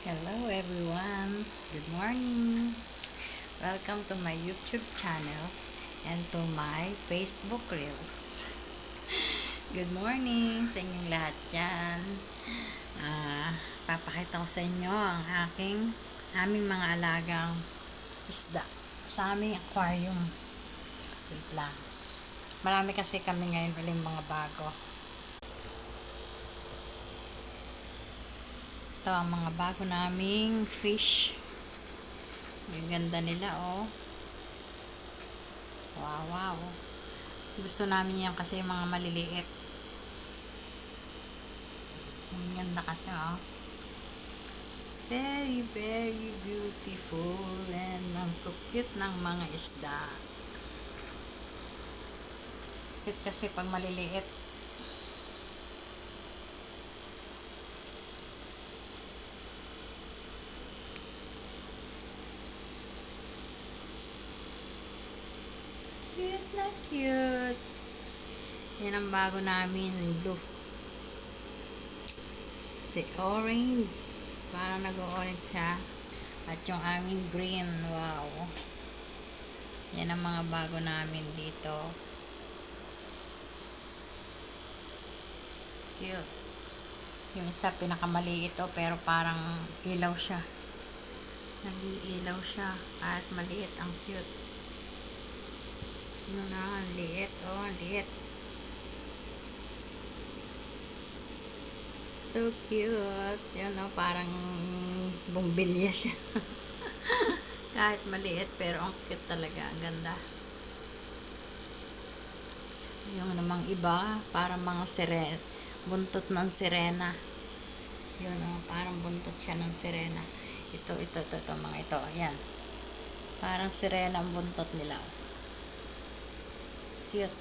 Hello everyone, good morning. Welcome to my YouTube channel and to my Facebook Reels. Good morning sa inyong lahat dyan. Papakita ko sa inyo ang aming mga alagang isda sa aming aquarium. Wait lang. Marami kasi kami ngayon uling mga bago. Ito ang mga bago naming fish. Ang ganda nila, oh. Wow, wow. Gusto namin yan kasi mga maliliit. Ang ganda kasi, oh. Very, very beautiful. And ang cute ng mga isda. Cute kasi pag maliliit. Cute na cute. Yan ang bago namin, blue. Si orange. Parang nag-orange siya. At yung aming green. Wow. Yan ang mga bago namin dito. Cute. Yung isa pinakamaliit, oh, pero parang ilaw siya. Nag-iilaw siya. At maliit. Ang cute. Ano na, ang liit, oh, ang liit. So cute. Yan, oh, parang bumbilya siya. Kahit maliit, pero ang cute talaga. Ang ganda. Yung namang iba, parang mga buntot ng sirena. Yun, oh, parang buntot siya ng sirena. Ito, mga ito. Ayan. Parang sirena ang buntot nila. Cute.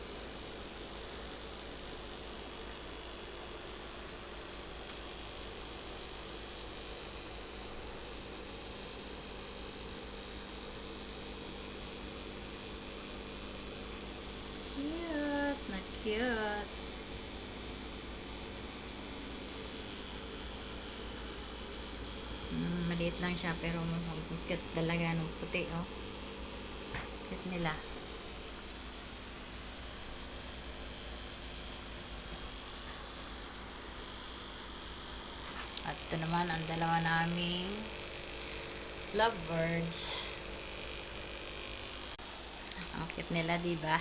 Cute na cute. Maliit lang siya pero cute talaga ng puti, oh. Cute nila. At ito naman ang dalawa naming lovebirds. Ang cute nila, diba?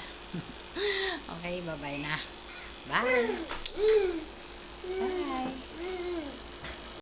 Okay, bye-bye na. Bye! Bye!